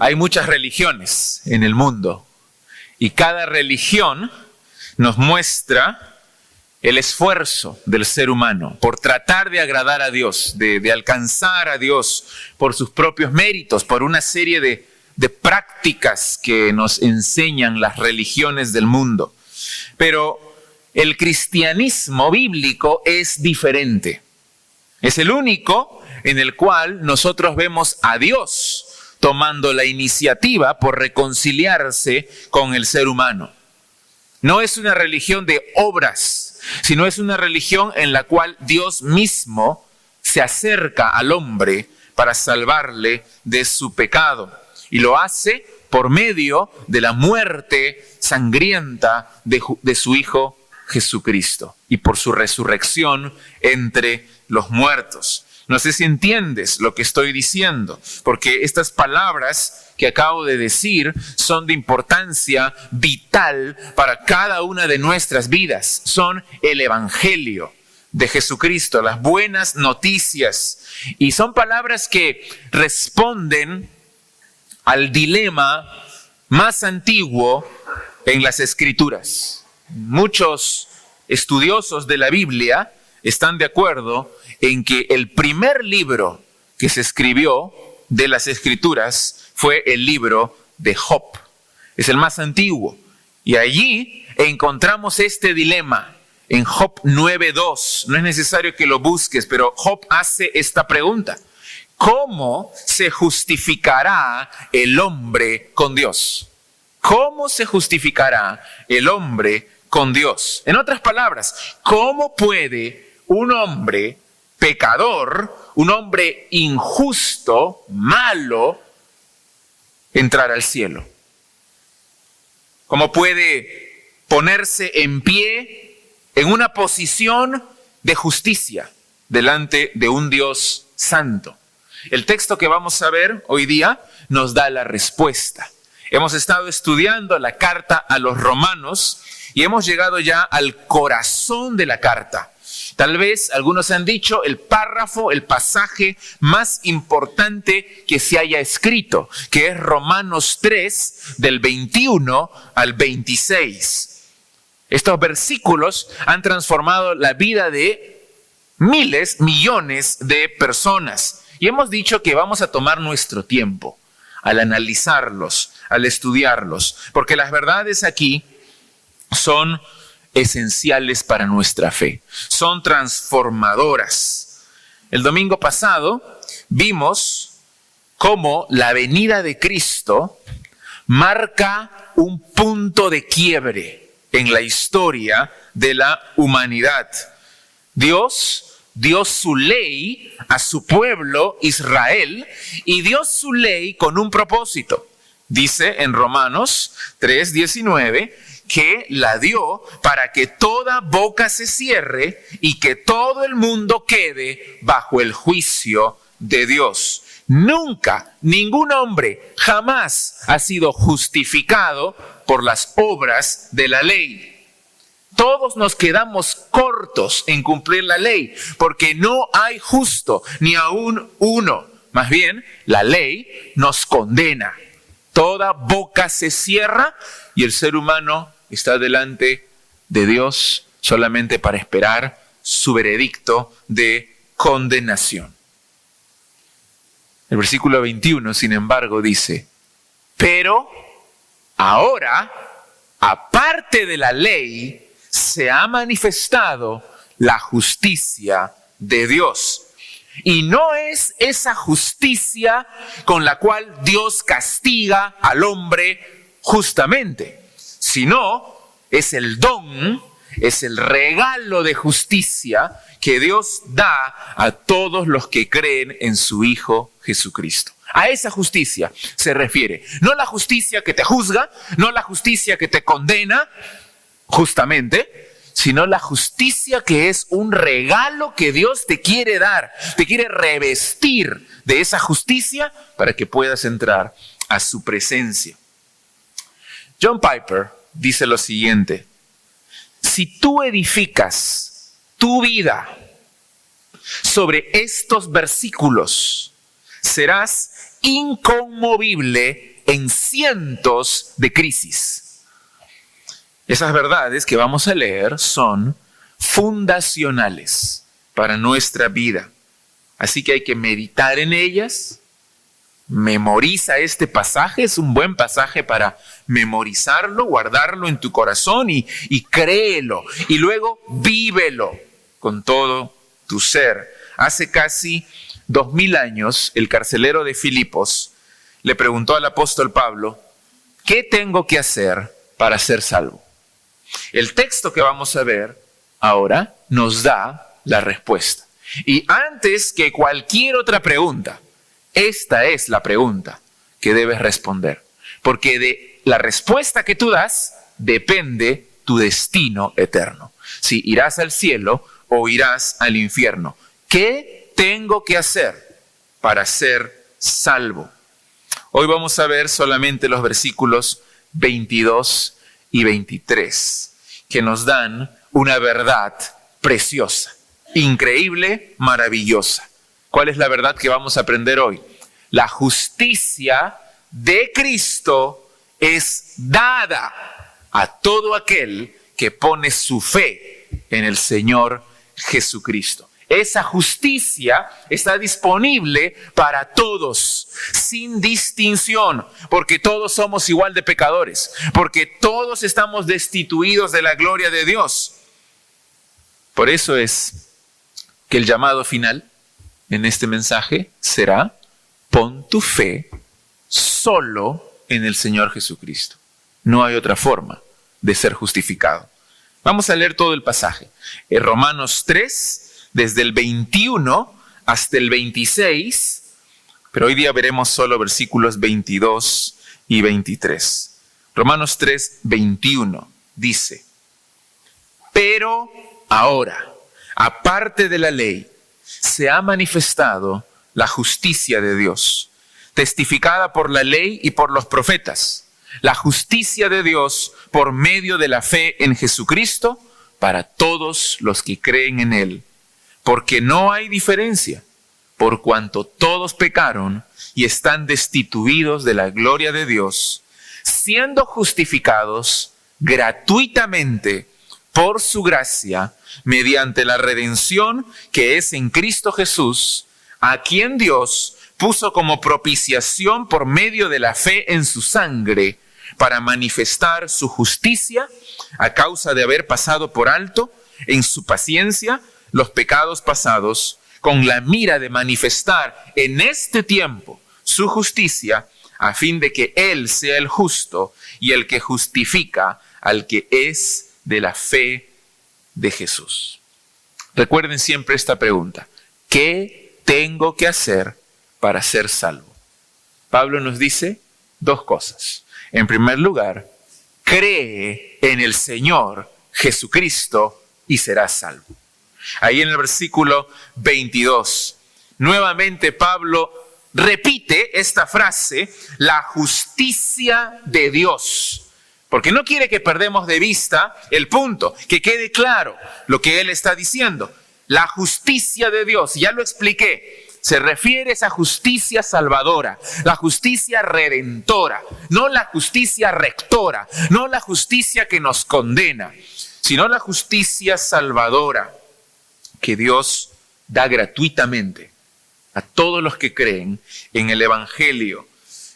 Hay muchas religiones en el mundo y cada religión nos muestra el esfuerzo del ser humano por tratar de agradar a Dios, de alcanzar a Dios por sus propios méritos, por una serie de prácticas que nos enseñan las religiones del mundo. Pero el cristianismo bíblico es diferente. Es el único en el cual nosotros vemos a Dios tomando la iniciativa por reconciliarse con el ser humano. No es una religión de obras, sino es una religión en la cual Dios mismo se acerca al hombre para salvarle de su pecado. Y lo hace por medio de la muerte sangrienta de su Hijo Jesucristo y por su resurrección entre los muertos. No sé si entiendes lo que estoy diciendo, porque estas palabras que acabo de decir son de importancia vital para cada una de nuestras vidas. Son el Evangelio de Jesucristo, las buenas noticias. Y son palabras que responden al dilema más antiguo en las Escrituras. Muchos estudiosos de la Biblia están de acuerdo en que el primer libro que se escribió de las Escrituras fue el libro de Job. Es el más antiguo. Y allí encontramos este dilema en Job 9:2. No es necesario que lo busques, pero Job hace esta pregunta: ¿cómo se justificará el hombre con Dios? ¿Cómo se justificará el hombre con Dios? En otras palabras, ¿cómo puede un hombre pecador, un hombre injusto, malo, entrar al cielo? ¿Cómo puede ponerse en pie en una posición de justicia delante de un Dios santo? El texto que vamos a ver hoy día nos da la respuesta. Hemos estado estudiando la carta a los Romanos y hemos llegado ya al corazón de la carta. Tal vez algunos han dicho el párrafo, el pasaje más importante que se haya escrito, que es Romanos 3, del 21 al 26. Estos versículos han transformado la vida de miles, millones de personas. Y hemos dicho que vamos a tomar nuestro tiempo al analizarlos, al estudiarlos, porque las verdades aquí son esenciales para nuestra fe, son transformadoras. El domingo pasado vimos cómo la venida de Cristo marca un punto de quiebre en la historia de la humanidad. Dios dio su ley a su pueblo Israel y dio su ley con un propósito. Dice en Romanos 3:19 que la dio para que toda boca se cierre y que todo el mundo quede bajo el juicio de Dios. Nunca, ningún hombre jamás ha sido justificado por las obras de la ley. Todos nos quedamos cortos en cumplir la ley, porque no hay justo, ni aún uno. Más bien, la ley nos condena. Toda boca se cierra y el ser humano está delante de Dios solamente para esperar su veredicto de condenación. El versículo 21, sin embargo, dice: pero ahora, aparte de la ley, se ha manifestado la justicia de Dios. Y no es esa justicia con la cual Dios castiga al hombre justamente, sino es el don, es el regalo de justicia que Dios da a todos los que creen en su Hijo Jesucristo. A esa justicia se refiere, no la justicia que te juzga, no la justicia que te condena, justamente, sino la justicia que es un regalo que Dios te quiere dar, te quiere revestir de esa justicia para que puedas entrar a su presencia. John Piper dice lo siguiente: si tú edificas tu vida sobre estos versículos, serás inconmovible en cientos de crisis. Esas verdades que vamos a leer son fundacionales para nuestra vida. Así que hay que meditar en ellas. Memoriza este pasaje, es un buen pasaje para memorizarlo, guardarlo en tu corazón y créelo. Y luego vívelo con todo tu ser. Hace casi 2000 años, el carcelero de Filipos le preguntó al apóstol Pablo, ¿qué tengo que hacer para ser salvo? El texto que vamos a ver ahora nos da la respuesta. Y antes que cualquier otra pregunta, esta es la pregunta que debes responder. Porque de la respuesta que tú das depende tu destino eterno. Si irás al cielo o irás al infierno. ¿Qué tengo que hacer para ser salvo? Hoy vamos a ver solamente los versículos 22 y 23, que nos dan una verdad preciosa, increíble, maravillosa. ¿Cuál es la verdad que vamos a aprender hoy? La justicia de Cristo es dada a todo aquel que pone su fe en el Señor Jesucristo. Esa justicia está disponible para todos, sin distinción, porque todos somos igual de pecadores, porque todos estamos destituidos de la gloria de Dios. Por eso es que el llamado final en este mensaje será: pon tu fe solo en el Señor Jesucristo. No hay otra forma de ser justificado. Vamos a leer todo el pasaje. En Romanos 3, desde el 21 hasta el 26, pero hoy día veremos solo versículos 22 y 23. Romanos 3, 21 dice: pero ahora, aparte de la ley, se ha manifestado la justicia de Dios, testificada por la ley y por los profetas, la justicia de Dios por medio de la fe en Jesucristo para todos los que creen en Él, porque no hay diferencia, por cuanto todos pecaron y están destituidos de la gloria de Dios, siendo justificados gratuitamente por su gracia, mediante la redención que es en Cristo Jesús, a quien Dios puso como propiciación por medio de la fe en su sangre, para manifestar su justicia a causa de haber pasado por alto en su paciencia los pecados pasados, con la mira de manifestar en este tiempo su justicia, a fin de que Él sea el justo y el que justifica al que es de la fe de Jesús. Recuerden siempre esta pregunta: ¿qué tengo que hacer para ser salvo? Pablo nos dice dos cosas. En primer lugar, cree en el Señor Jesucristo y serás salvo. Ahí en el versículo 22, nuevamente Pablo repite esta frase: la justicia de Dios. Porque no quiere que perdamos de vista el punto, que quede claro lo que él está diciendo. La justicia de Dios, ya lo expliqué, se refiere a esa justicia salvadora, la justicia redentora, no la justicia rectora, no la justicia que nos condena, sino la justicia salvadora que Dios da gratuitamente a todos los que creen en el Evangelio.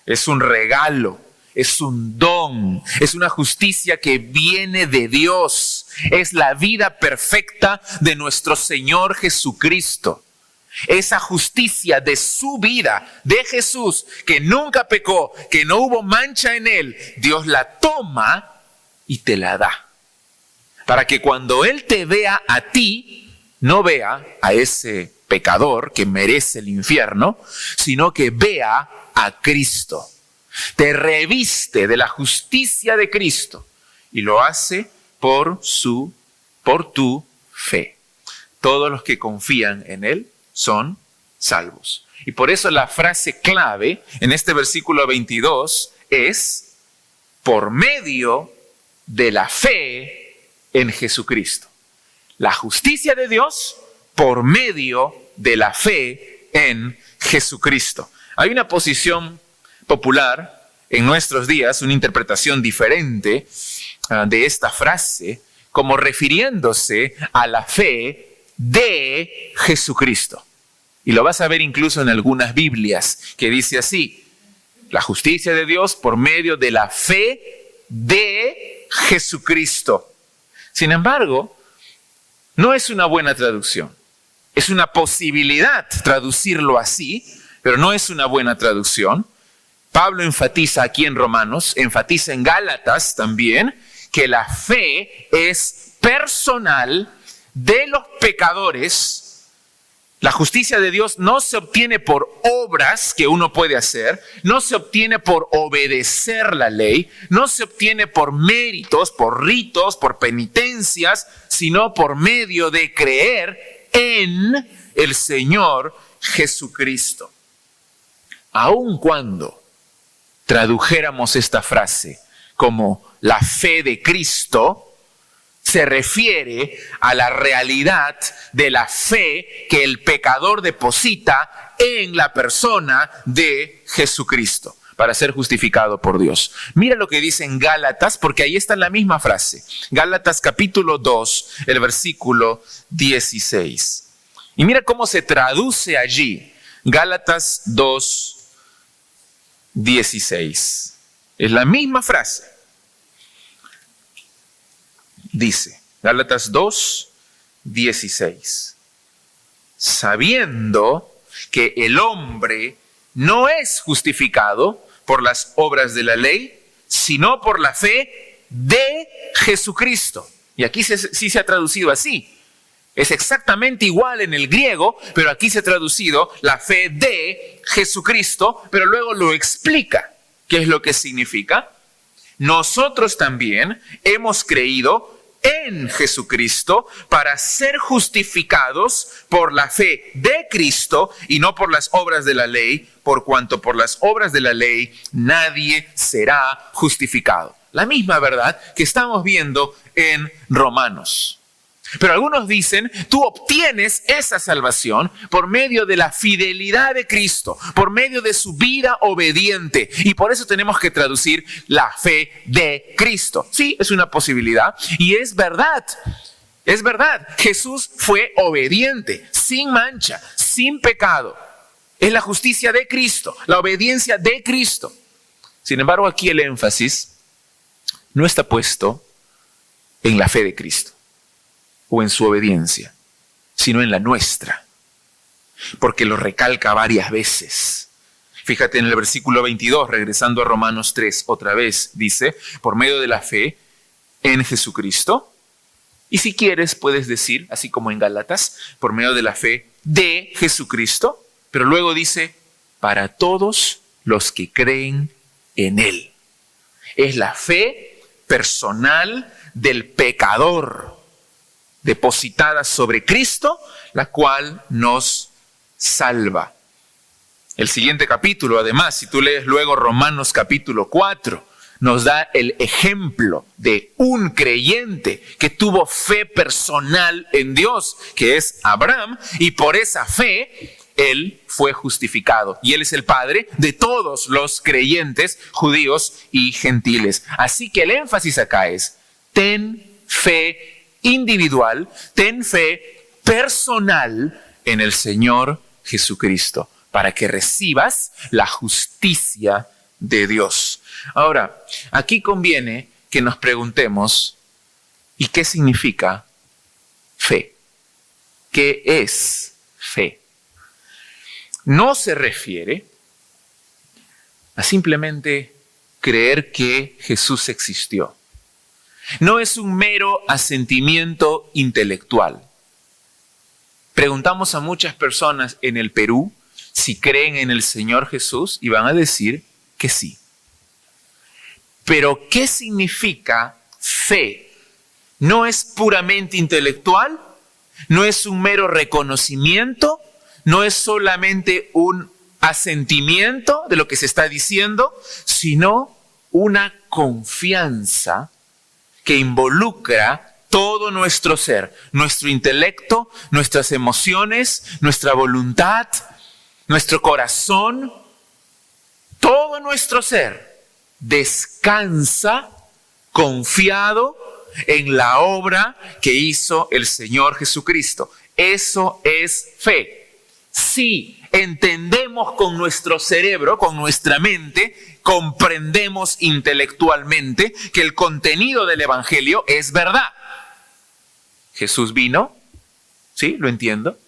Es un regalo. Es un don, es una justicia que viene de Dios. Es la vida perfecta de nuestro Señor Jesucristo. Esa justicia de su vida, de Jesús, que nunca pecó, que no hubo mancha en Él, Dios la toma y te la da. Para que cuando Él te vea a ti, no vea a ese pecador que merece el infierno, sino que vea a Cristo. Te reviste de la justicia de Cristo y lo hace por tu fe. Todos los que confían en Él son salvos. Y por eso la frase clave en este versículo 22 es: por medio de la fe en Jesucristo. La justicia de Dios por medio de la fe en Jesucristo. Hay una posición popular en nuestros días, una interpretación diferente de esta frase, como refiriéndose a la fe de Jesucristo. Y lo vas a ver incluso en algunas Biblias, que dice así: la justicia de Dios por medio de la fe de Jesucristo. Sin embargo, no es una buena traducción. Es una posibilidad traducirlo así, pero no es una buena traducción. Pablo enfatiza aquí en Romanos, enfatiza en Gálatas también, que la fe es personal de los pecadores. La justicia de Dios no se obtiene por obras que uno puede hacer, no se obtiene por obedecer la ley, no se obtiene por méritos, por ritos, por penitencias, sino por medio de creer en el Señor Jesucristo. Aun cuando tradujéramos esta frase como la fe de Cristo, se refiere a la realidad de la fe que el pecador deposita en la persona de Jesucristo para ser justificado por Dios. Mira lo que dice en Gálatas, porque ahí está la misma frase. Gálatas capítulo 2, el versículo 16. Y mira cómo se traduce allí. Gálatas 2, 16. Es la misma frase. Dice, Gálatas 2, 16. Sabiendo que el hombre no es justificado por las obras de la ley, sino por la fe de Jesucristo. Y aquí sí se ha traducido así. Es exactamente igual en el griego, pero aquí se ha traducido la fe de Jesucristo, pero luego lo explica. ¿Qué es lo que significa? Nosotros también hemos creído en Jesucristo para ser justificados por la fe de Cristo y no por las obras de la ley, por cuanto por las obras de la ley nadie será justificado. La misma verdad que estamos viendo en Romanos. Pero algunos dicen, tú obtienes esa salvación por medio de la fidelidad de Cristo, por medio de su vida obediente. Y por eso tenemos que traducir la fe de Cristo. Sí, es una posibilidad y es verdad. Es verdad, Jesús fue obediente, sin mancha, sin pecado. Es la justicia de Cristo, la obediencia de Cristo. Sin embargo, aquí el énfasis no está puesto en la fe de Cristo o en su obediencia, sino en la nuestra, porque lo recalca varias veces. Fíjate en el versículo 22, regresando a Romanos 3, otra vez dice, por medio de la fe en Jesucristo, y si quieres puedes decir, así como en Gálatas, por medio de la fe de Jesucristo, pero luego dice, para todos los que creen en Él. Es la fe personal del pecador, depositada sobre Cristo, la cual nos salva. El siguiente capítulo, además, si tú lees luego Romanos capítulo 4, nos da el ejemplo de un creyente que tuvo fe personal en Dios, que es Abraham, y por esa fe él fue justificado. Y él es el padre de todos los creyentes judíos y gentiles. Así que el énfasis acá es, ten fe individual, ten fe personal en el Señor Jesucristo, para que recibas la justicia de Dios. Ahora, aquí conviene que nos preguntemos, ¿y qué significa fe? ¿Qué es fe? No se refiere a simplemente creer que Jesús existió. No es un mero asentimiento intelectual. Preguntamos a muchas personas en el Perú si creen en el Señor Jesús y van a decir que sí. Pero, ¿qué significa fe? No es puramente intelectual, no es un mero reconocimiento, no es solamente un asentimiento de lo que se está diciendo, sino una confianza que involucra todo nuestro ser, nuestro intelecto, nuestras emociones, nuestra voluntad, nuestro corazón, todo nuestro ser descansa confiado en la obra que hizo el Señor Jesucristo. Eso es fe. Si entendemos con nuestro cerebro, con nuestra mente, comprendemos intelectualmente que el contenido del Evangelio es verdad. Jesús vino, ¿sí? Lo entiendo.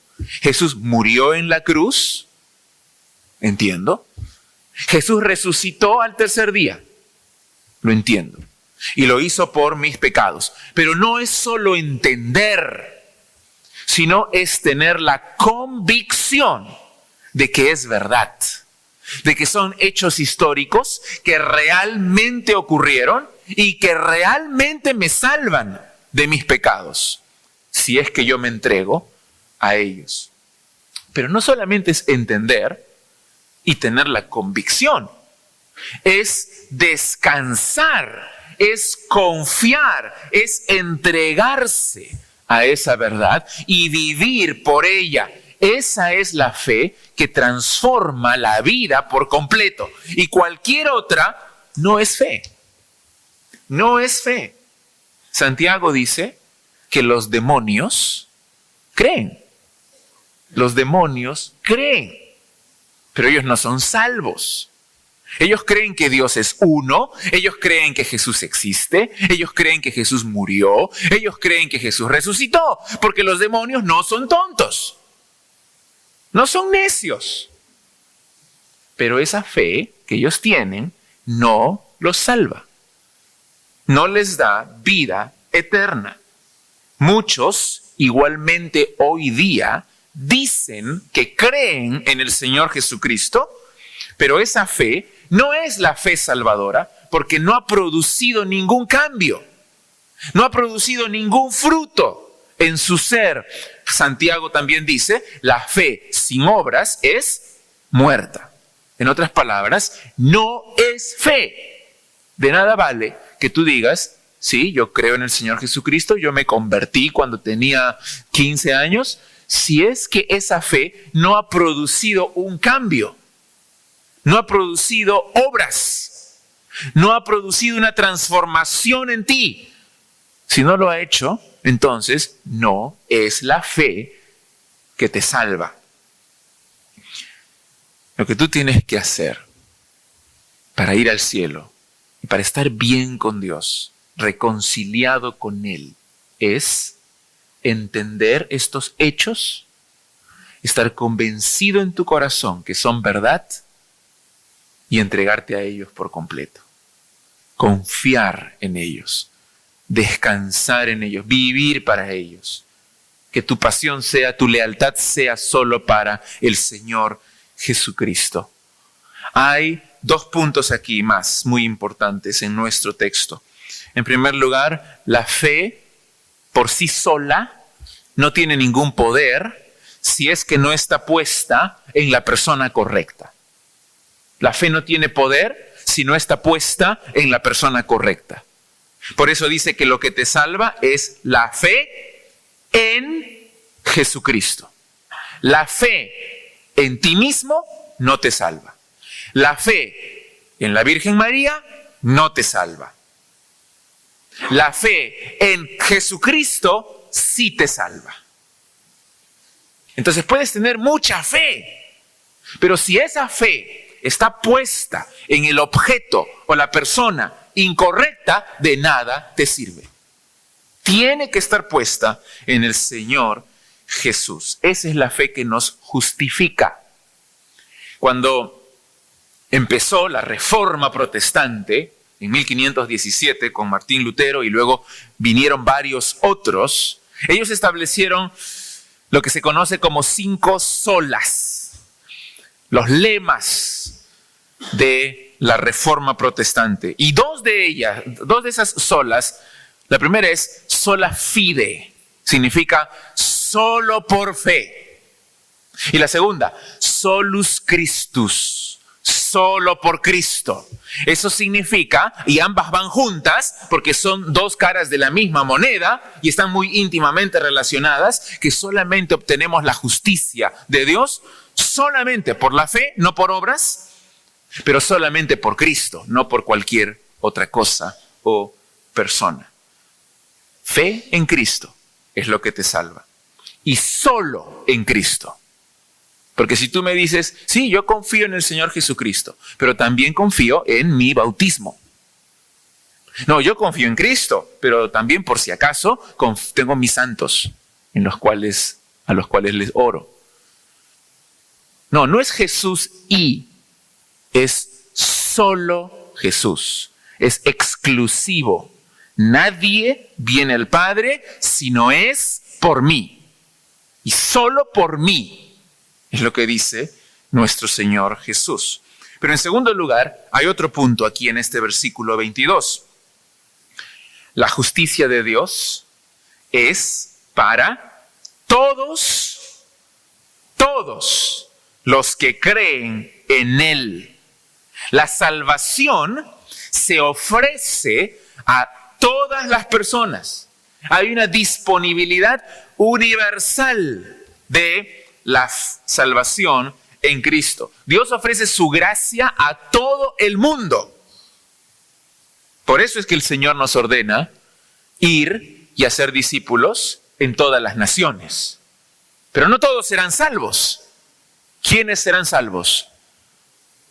Jesús murió en la cruz, entiendo. Jesús resucitó al tercer día, lo entiendo. Y lo hizo por mis pecados. Pero no es solo entender, sino es tener la convicción de que es verdad, de que son hechos históricos que realmente ocurrieron y que realmente me salvan de mis pecados, si es que yo me entrego a ellos. Pero no solamente es entender y tener la convicción, es descansar, es confiar, es entregarse a esa verdad y vivir por ella. Esa es la fe que transforma la vida por completo. Y cualquier otra no es fe. No es fe. Santiago dice que los demonios creen. Los demonios creen, pero ellos no son salvos. Ellos creen que Dios es uno, ellos creen que Jesús existe, ellos creen que Jesús murió, ellos creen que Jesús resucitó, porque los demonios no son tontos, no son necios. Pero esa fe que ellos tienen no los salva, no les da vida eterna. Muchos, igualmente hoy día, dicen que creen en el Señor Jesucristo, pero esa fe no es la fe salvadora porque no ha producido ningún cambio, no ha producido ningún fruto en su ser. Santiago también dice, la fe sin obras es muerta. En otras palabras, no es fe. De nada vale que tú digas, sí, yo creo en el Señor Jesucristo, yo me convertí cuando tenía 15 años, si es que esa fe no ha producido un cambio, no ha producido obras, no ha producido una transformación en ti. Si no lo ha hecho, entonces no es la fe que te salva. Lo que tú tienes que hacer para ir al cielo y para estar bien con Dios, reconciliado con Él, es entender estos hechos, estar convencido en tu corazón que son verdad y entregarte a ellos por completo. Confiar en ellos, descansar en ellos, vivir para ellos. Que tu pasión sea, tu lealtad sea solo para el Señor Jesucristo. Hay 2 puntos aquí más muy importantes en nuestro texto. En primer lugar, la fe por sí sola no tiene ningún poder si es que no está puesta en la persona correcta. La fe no tiene poder si no está puesta en la persona correcta. Por eso dice que lo que te salva es la fe en Jesucristo. La fe en ti mismo no te salva. La fe en la Virgen María no te salva. La fe en Jesucristo sí te salva. Entonces puedes tener mucha fe, pero si esa fe está puesta en el objeto o la persona incorrecta, de nada te sirve. Tiene que estar puesta en el Señor Jesús. Esa es la fe que nos justifica. Cuando empezó la Reforma Protestante en 1517 con Martín Lutero y luego vinieron varios otros, ellos establecieron lo que se conoce como 5 solas. Los lemas de la Reforma Protestante. Y 2 de esas solas, la primera es sola fide, significa solo por fe. Y la segunda, solus Christus, solo por Cristo. Eso significa, y ambas van juntas, porque son 2 caras de la misma moneda y están muy íntimamente relacionadas, que solamente obtenemos la justicia de Dios solamente por la fe, no por obras, pero solamente por Cristo, no por cualquier otra cosa o persona. Fe en Cristo es lo que te salva. Y solo en Cristo. Porque si tú me dices, sí, yo confío en el Señor Jesucristo, pero también confío en mi bautismo. No, yo confío en Cristo, pero también por si acaso tengo mis santos a los cuales les oro. No, no es Jesús es solo Jesús. Es exclusivo. Nadie viene al Padre si no es por mí. Y solo por mí es lo que dice nuestro Señor Jesús. Pero en segundo lugar, hay otro punto aquí en este versículo 22. La justicia de Dios es para todos los que creen en Él. La salvación se ofrece a todas las personas. Hay una disponibilidad universal de la salvación en Cristo. Dios ofrece su gracia a todo el mundo. Por eso es que el Señor nos ordena ir y hacer discípulos en todas las naciones. Pero no todos serán salvos. ¿Quiénes serán salvos?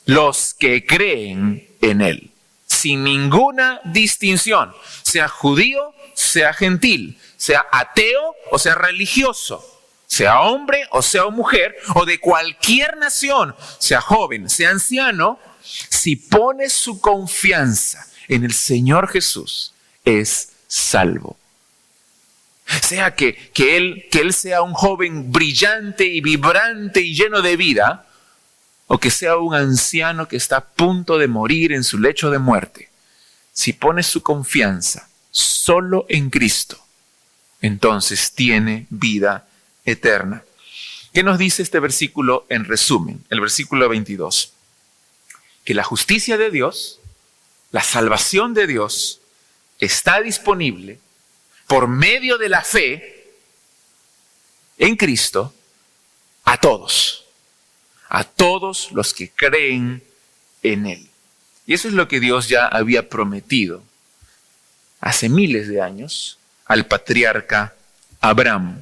Los que creen en Él, sin ninguna distinción, sea judío, sea gentil, sea ateo o sea religioso, sea hombre o sea mujer, o de cualquier nación, sea joven, sea anciano, si pone su confianza en el Señor Jesús, es salvo. Sea que él sea un joven brillante y vibrante y lleno de vida, o que sea un anciano que está a punto de morir en su lecho de muerte. Si pone su confianza solo en Cristo, entonces tiene vida eterna. ¿Qué nos dice este versículo en resumen? El versículo 22. Que la justicia de Dios, la salvación de Dios, está disponible por medio de la fe en Cristo a todos los que creen en Él. Y eso es lo que Dios ya había prometido hace miles de años al patriarca Abraham.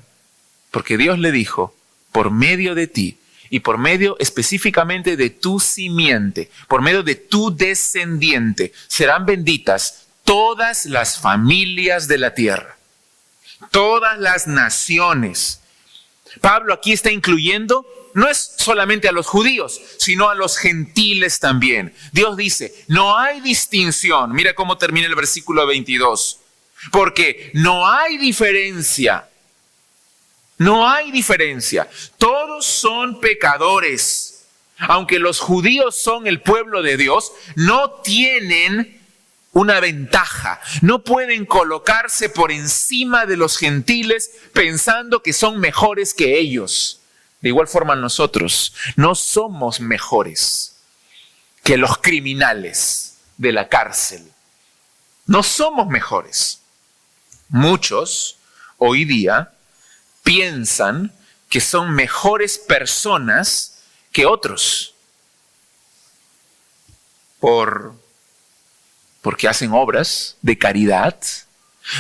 Porque Dios le dijo, por medio de ti y por medio específicamente de tu simiente, por medio de tu descendiente, serán benditas todas las familias de la tierra, todas las naciones. Pablo aquí está incluyendo no es solamente a los judíos, sino a los gentiles también. Dios dice, no hay distinción. Mira cómo termina el versículo 22. Porque no hay diferencia. No hay diferencia. Todos son pecadores. Aunque los judíos son el pueblo de Dios, no tienen una ventaja. No pueden colocarse por encima de los gentiles pensando que son mejores que ellos. De igual forma nosotros no somos mejores que los criminales de la cárcel. No somos mejores. Muchos hoy día piensan que son mejores personas que otros porque hacen obras de caridad,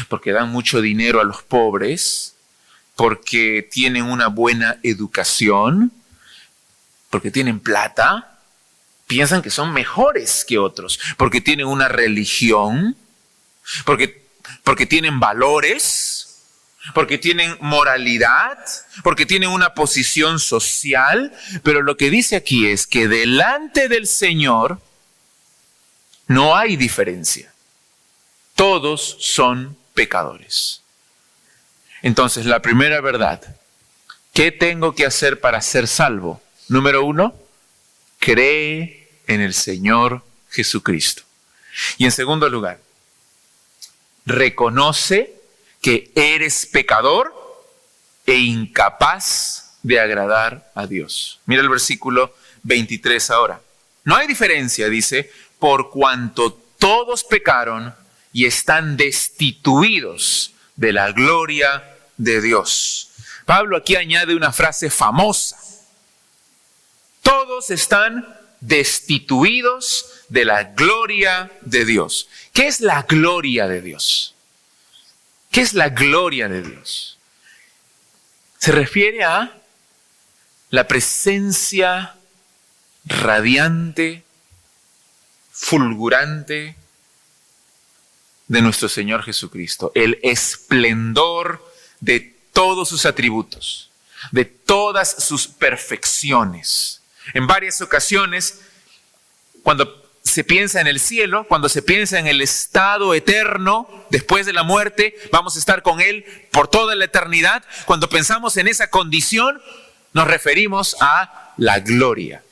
porque dan mucho dinero a los pobres, porque tienen una buena educación, porque tienen plata. Piensan que son mejores que otros, porque tienen una religión, porque tienen valores, porque tienen moralidad, porque tienen una posición social. Pero lo que dice aquí es que delante del Señor no hay diferencia. Todos son pecadores. Entonces, la primera verdad, ¿qué tengo que hacer para ser salvo? Número 1, cree en el Señor Jesucristo. Y en segundo lugar, reconoce que eres pecador e incapaz de agradar a Dios. Mira el versículo 23 ahora. No hay diferencia, dice, por cuanto todos pecaron y están destituidos de la gloria de Dios. Pablo aquí añade una frase famosa. Todos están destituidos de la gloria de Dios. ¿Qué es la gloria de Dios? ¿Qué es la gloria de Dios? Se refiere a la presencia radiante, fulgurante de nuestro Señor Jesucristo, el esplendor de todos sus atributos, de todas sus perfecciones. En varias ocasiones, cuando se piensa en el cielo, cuando se piensa en el estado eterno, después de la muerte, vamos a estar con Él por toda la eternidad. Cuando pensamos en esa condición, nos referimos a la gloria.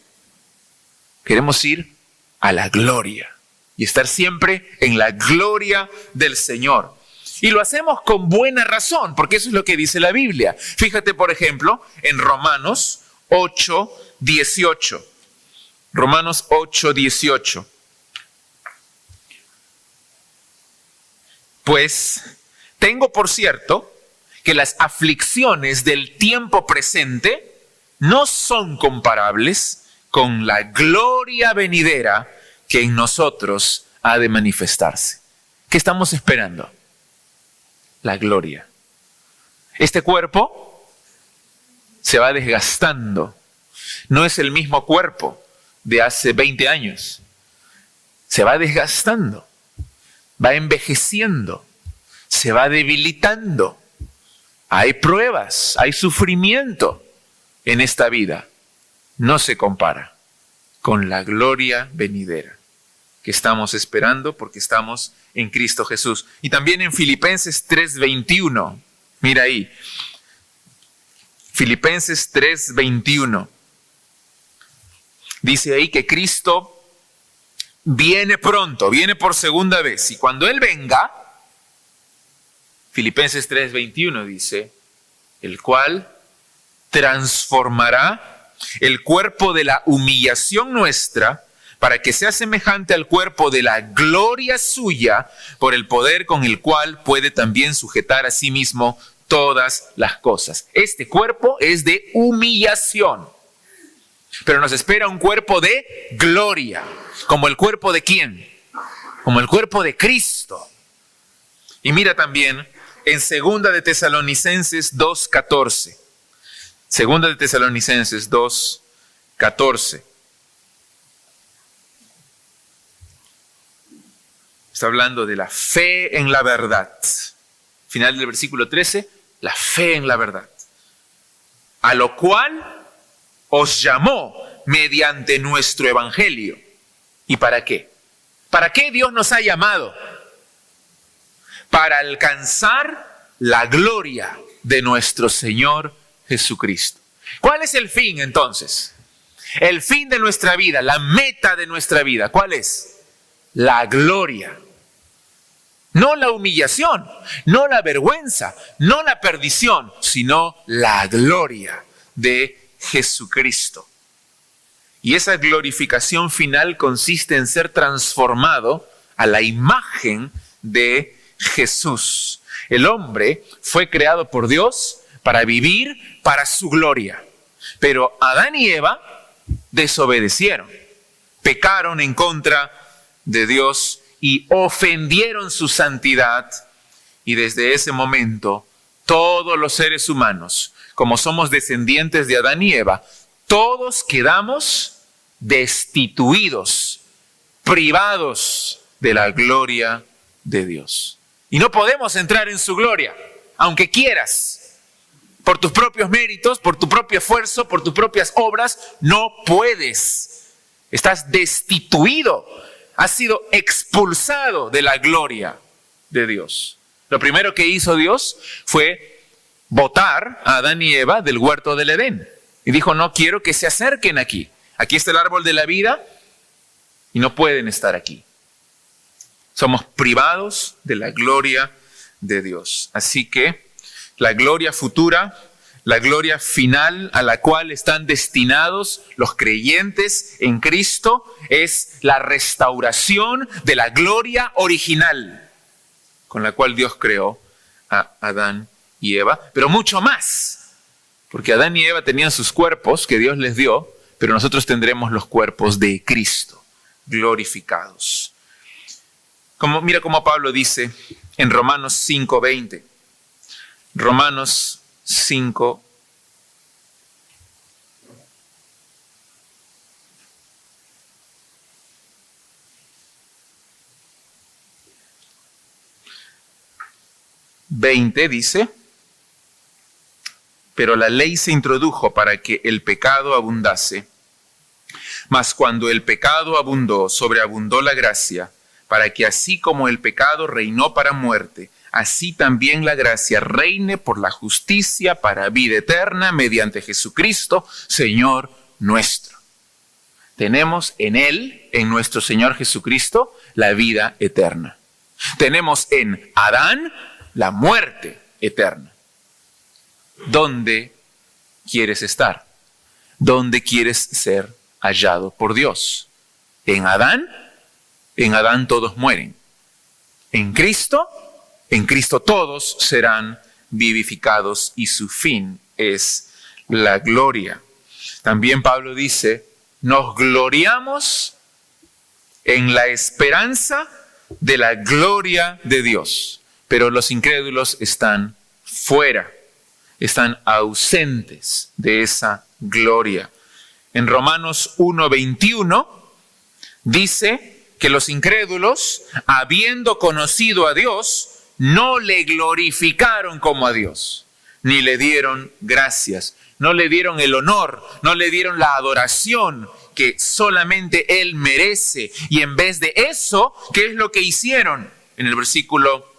Queremos ir a la gloria y estar siempre en la gloria del Señor. Y lo hacemos con buena razón, porque eso es lo que dice la Biblia. Fíjate, por ejemplo, en Romanos 8:18. Romanos 8:18. Pues tengo por cierto que las aflicciones del tiempo presente no son comparables con la gloria venidera que en nosotros ha de manifestarse. ¿Qué estamos esperando? La gloria. Este cuerpo se va desgastando. No es el mismo cuerpo de hace 20 años. Se va desgastando, va envejeciendo, se va debilitando. Hay pruebas, hay sufrimiento en esta vida. No se compara con la gloria venidera que estamos esperando porque estamos en Cristo Jesús. Y también en Filipenses 3:21. Mira ahí. Filipenses 3:21. Dice ahí que Cristo viene pronto, viene por segunda vez. Y cuando Él venga, Filipenses 3:21 dice, el cual transformará el cuerpo de la humillación nuestra para que sea semejante al cuerpo de la gloria suya por el poder con el cual puede también sujetar a sí mismo todas las cosas. Este cuerpo es de humillación, pero nos espera un cuerpo de gloria. ¿Como el cuerpo de quién? Como el cuerpo de Cristo. Y mira también en 2 de Tesalonicenses 2:14. 2 de Tesalonicenses 2:14. Está hablando de la fe en la verdad. Final del versículo 13, la fe en la verdad. A lo cual os llamó mediante nuestro evangelio. ¿Y para qué? ¿Para qué Dios nos ha llamado? Para alcanzar la gloria de nuestro Señor Jesucristo. ¿Cuál es el fin entonces? El fin de nuestra vida, la meta de nuestra vida, ¿cuál es? La gloria. No la humillación, no la vergüenza, no la perdición, sino la gloria de Jesucristo. Y esa glorificación final consiste en ser transformado a la imagen de Jesús. El hombre fue creado por Dios para vivir para su gloria. Pero Adán y Eva desobedecieron, pecaron en contra de Dios y ofendieron su santidad. Y desde ese momento, todos los seres humanos, como somos descendientes de Adán y Eva, todos quedamos destituidos, privados de la gloria de Dios. Y no podemos entrar en su gloria, aunque quieras. Por tus propios méritos, por tu propio esfuerzo, por tus propias obras, no puedes. Estás destituido. Has sido expulsado de la gloria de Dios. Lo primero que hizo Dios fue botar a Adán y Eva del huerto del Edén. Y dijo, no quiero que se acerquen aquí. Aquí está el árbol de la vida y no pueden estar aquí. Somos privados de la gloria de Dios. Así que la gloria futura, la gloria final a la cual están destinados los creyentes en Cristo es la restauración de la gloria original con la cual Dios creó a Adán y Eva, pero mucho más, porque Adán y Eva tenían sus cuerpos que Dios les dio, pero nosotros tendremos los cuerpos de Cristo, glorificados. Mira cómo Pablo dice en Romanos 5:20. Romanos 5. Dice: pero la ley se introdujo para que el pecado abundase, mas cuando el pecado abundó, sobreabundó la gracia, para que así como el pecado reinó para muerte, así también la gracia reine por la justicia para vida eterna mediante Jesucristo, Señor nuestro. Tenemos en Él, en nuestro Señor Jesucristo, la vida eterna. Tenemos en Adán la muerte eterna. ¿Dónde quieres estar? ¿Dónde quieres ser hallado por Dios? ¿En Adán? En Adán todos mueren. En Cristo todos serán vivificados y su fin es la gloria. También Pablo dice: nos gloriamos en la esperanza de la gloria de Dios. Pero los incrédulos están fuera, están ausentes de esa gloria. En Romanos 1:21 dice que los incrédulos, habiendo conocido a Dios, no le glorificaron como a Dios, ni le dieron gracias, no le dieron el honor, no le dieron la adoración que solamente Él merece. Y en vez de eso, ¿qué es lo que hicieron? En el versículo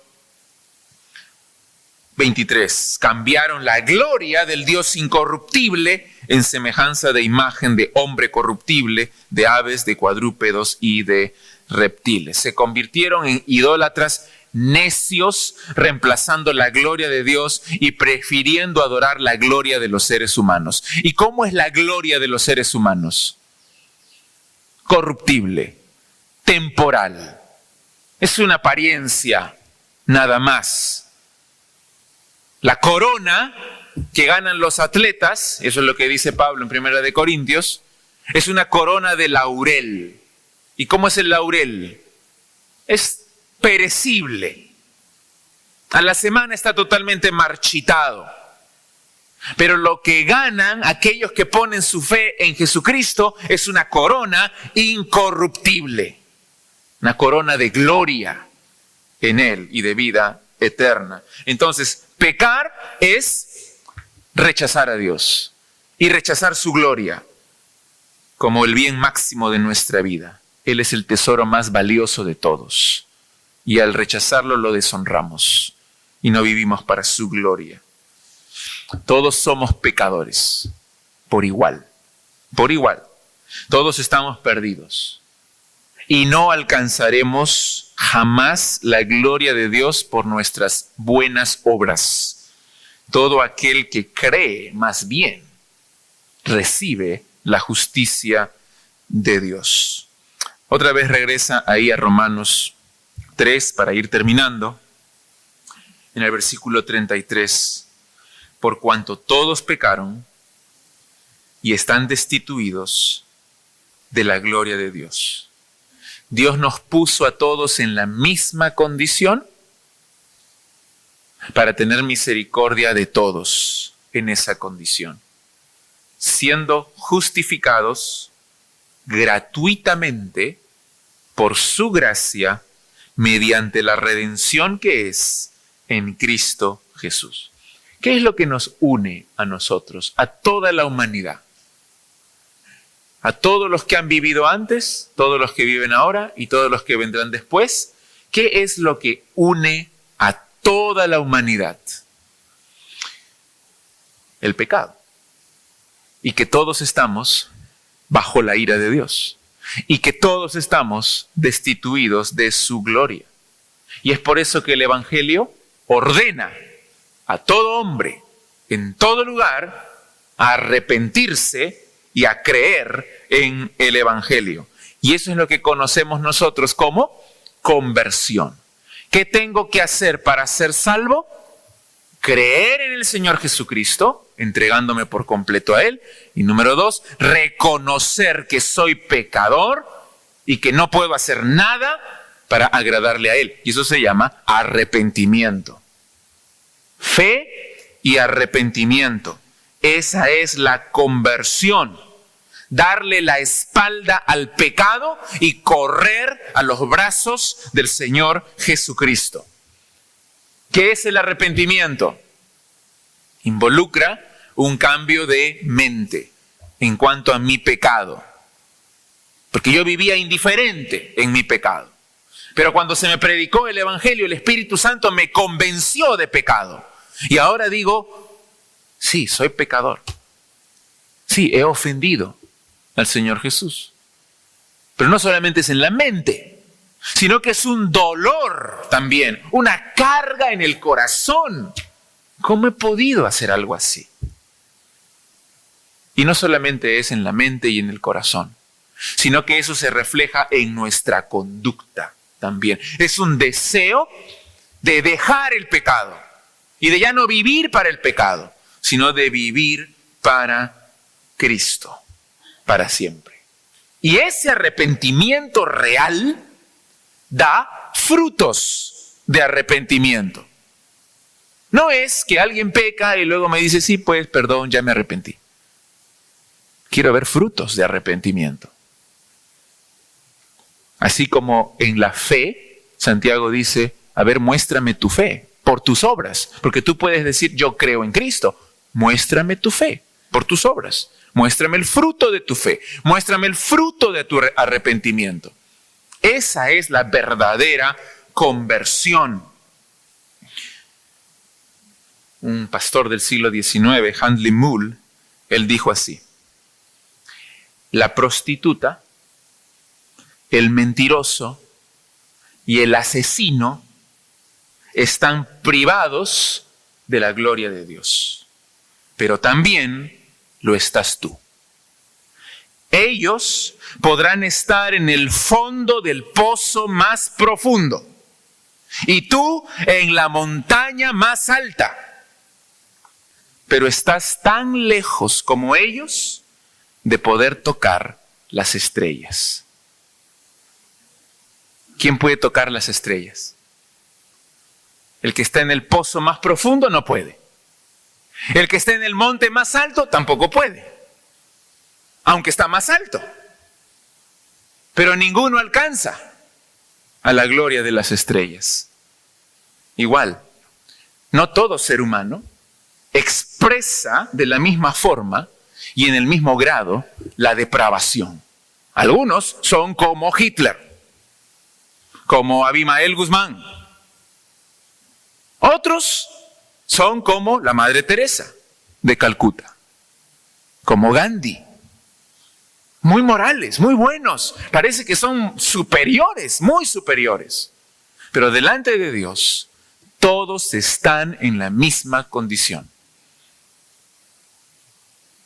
23, cambiaron la gloria del Dios incorruptible en semejanza de imagen de hombre corruptible, de aves, de cuadrúpedos y de reptiles. Se convirtieron en idólatras necios, reemplazando la gloria de Dios y prefiriendo adorar la gloria de los seres humanos. ¿Y cómo es la gloria de los seres humanos? Corruptible, temporal. Es una apariencia, nada más. La corona que ganan los atletas, eso es lo que dice Pablo en 1 Corintios, es una corona de laurel. ¿Y cómo es el laurel? Es perecible. A la semana está totalmente marchitado. Pero lo que ganan aquellos que ponen su fe en Jesucristo es una corona incorruptible. Una corona de gloria en Él y de vida eterna. Entonces, pecar es rechazar a Dios y rechazar su gloria como el bien máximo de nuestra vida. Él es el tesoro más valioso de todos y al rechazarlo lo deshonramos y no vivimos para su gloria. Todos somos pecadores por igual, por igual. Todos estamos perdidos y no alcanzaremos jamás la gloria de Dios por nuestras buenas obras. Todo aquel que cree, más bien, recibe la justicia de Dios. Otra vez regresa ahí a Romanos 3 para ir terminando. En el versículo 33, por cuanto todos pecaron y están destituidos de la gloria de Dios. Dios nos puso a todos en la misma condición para tener misericordia de todos en esa condición, siendo justificados gratuitamente por su gracia mediante la redención que es en Cristo Jesús. ¿Qué es lo que nos une a nosotros, a toda la humanidad? A todos los que han vivido antes, todos los que viven ahora y todos los que vendrán después. ¿Qué es lo que une a toda la humanidad? El pecado. Y que todos estamos bajo la ira de Dios. Y que todos estamos destituidos de su gloria. Y es por eso que el Evangelio ordena a todo hombre, en todo lugar, a arrepentirse y a creer en el Evangelio. Y eso es lo que conocemos nosotros como conversión. ¿Qué tengo que hacer para ser salvo? creer en el Señor Jesucristo, entregándome por completo a Él. Y número 2, reconocer que soy pecador y que no puedo hacer nada para agradarle a Él. Y eso se llama arrepentimiento. Fe y arrepentimiento. Esa es la conversión. Darle la espalda al pecado y correr a los brazos del Señor Jesucristo. ¿Qué es el arrepentimiento? Involucra un cambio de mente en cuanto a mi pecado. Porque yo vivía indiferente en mi pecado. Pero cuando se me predicó el Evangelio, el Espíritu Santo me convenció de pecado. Y ahora digo, sí, soy pecador. Sí, he ofendido al Señor Jesús. Pero no solamente es en la mente, sino que es un dolor también, una carga en el corazón. ¿Cómo he podido hacer algo así? Y no solamente es en la mente y en el corazón, sino que eso se refleja en nuestra conducta también. Es un deseo de dejar el pecado y de ya no vivir para el pecado, sino de vivir para Cristo, para siempre. Y ese arrepentimiento real da frutos de arrepentimiento. No es que alguien peca y luego me dice, sí, pues, perdón, ya me arrepentí. Quiero ver frutos de arrepentimiento. Así como en la fe, Santiago dice, a ver, muéstrame tu fe por tus obras. Porque tú puedes decir, yo creo en Cristo. Muéstrame tu fe por tus obras. Muéstrame el fruto de tu fe. Muéstrame el fruto de tu arrepentimiento. Esa es la verdadera conversión. Un pastor del siglo XIX, Handley Moule, él dijo así: la prostituta, el mentiroso y el asesino están privados de la gloria de Dios, pero también lo estás tú. Ellos podrán estar en el fondo del pozo más profundo y tú en la montaña más alta, pero estás tan lejos como ellos de poder tocar las estrellas. ¿Quién puede tocar las estrellas? El que está en el pozo más profundo no puede. El que está en el monte más alto tampoco puede, aunque está más alto. Pero ninguno alcanza a la gloria de las estrellas. Igual, no todo ser humano expresa de la misma forma y en el mismo grado la depravación. Algunos son como Hitler, como Abimael Guzmán. Otros son como la Madre Teresa de Calcuta, como Gandhi. Muy morales, muy buenos. Parece que son superiores, muy superiores. Pero delante de Dios, todos están en la misma condición.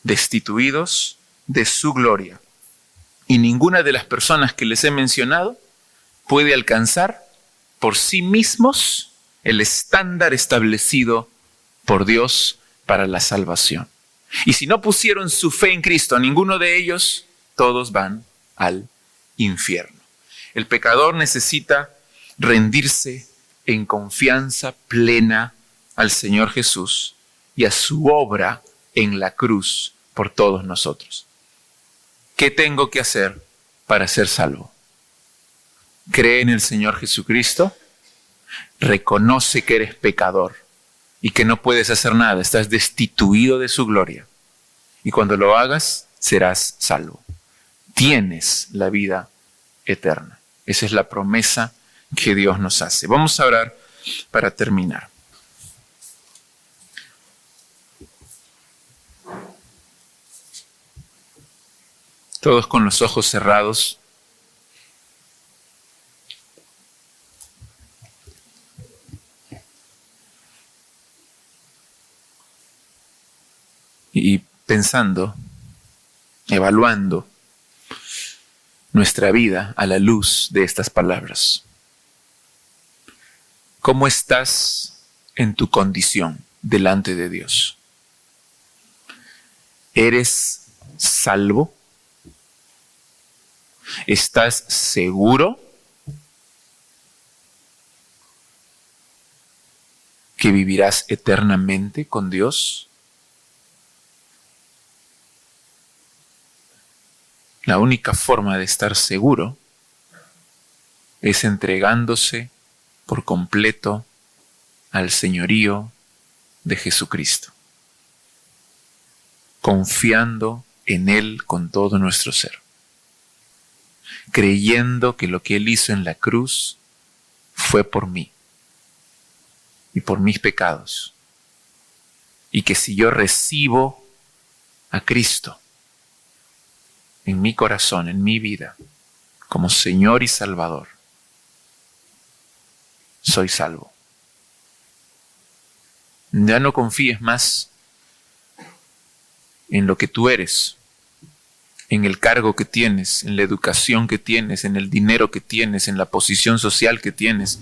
Destituidos de su gloria. Y ninguna de las personas que les he mencionado puede alcanzar por sí mismos el estándar establecido por Dios para la salvación. Y si no pusieron su fe en Cristo, ninguno de ellos, todos van al infierno. El pecador necesita rendirse en confianza plena al Señor Jesús y a su obra en la cruz por todos nosotros. ¿Qué tengo que hacer para ser salvo? Cree en el Señor Jesucristo, reconoce que eres pecador y que no puedes hacer nada, estás destituido de su gloria. Y cuando lo hagas, serás salvo. Tienes la vida eterna. Esa es la promesa que Dios nos hace. Vamos a orar para terminar. Todos con los ojos cerrados. Y pensando, evaluando nuestra vida a la luz de estas palabras. ¿Cómo estás en tu condición? delante de Dios. ¿Eres salvo? ¿Estás seguro que vivirás eternamente con Dios? La única forma de estar seguro es entregándose por completo al señorío de Jesucristo, confiando en Él con todo nuestro ser, creyendo que lo que Él hizo en la cruz fue por mí y por mis pecados, y que si yo recibo a Cristo en mi corazón, en mi vida, como Señor y Salvador, soy salvo. Ya no confíes más en lo que tú eres, en el cargo que tienes, en la educación que tienes, en el dinero que tienes, en la posición social que tienes.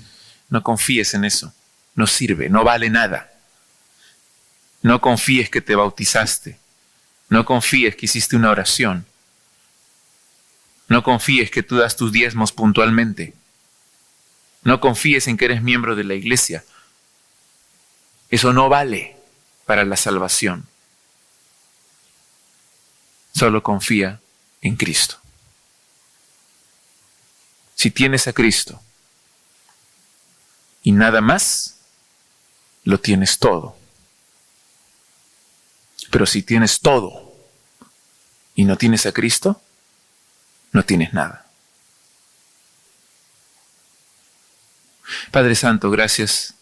No confíes en eso. No sirve, no vale nada. No confíes que te bautizaste. No confíes que hiciste una oración. No confíes que tú das tus diezmos puntualmente. No confíes en que eres miembro de la iglesia. Eso no vale para la salvación. Solo confía en Cristo. Si tienes a Cristo y nada más, lo tienes todo. Pero si tienes todo y no tienes a Cristo, no tienes nada. Padre Santo, gracias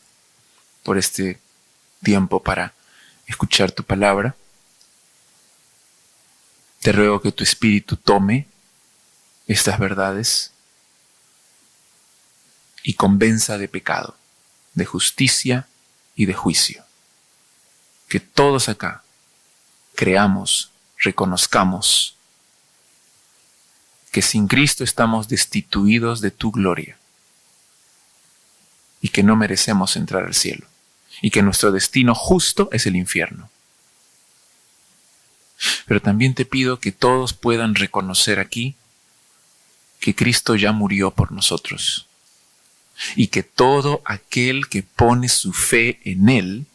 por este tiempo para escuchar tu palabra. Te ruego que tu Espíritu tome estas verdades y convenza de pecado, de justicia y de juicio. Que todos acá creamos, reconozcamos que sin Cristo estamos destituidos de tu gloria y que no merecemos entrar al cielo y que nuestro destino justo es el infierno. Pero también te pido que todos puedan reconocer aquí que Cristo ya murió por nosotros y que todo aquel que pone su fe en Él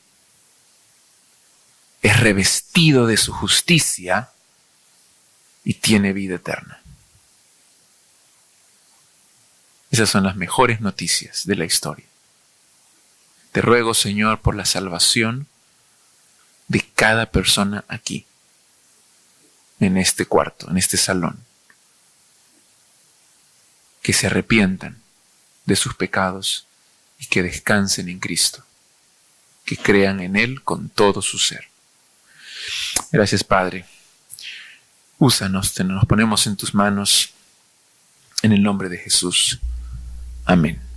es revestido de su justicia y tiene vida eterna. Esas son las mejores noticias de la historia. Te ruego, Señor, por la salvación de cada persona aquí, en este cuarto, en este salón, que se arrepientan de sus pecados y que descansen en Cristo, que crean en Él con todo su ser. Gracias, Padre. Úsanos, nos ponemos en tus manos, en el nombre de Jesús. Amén.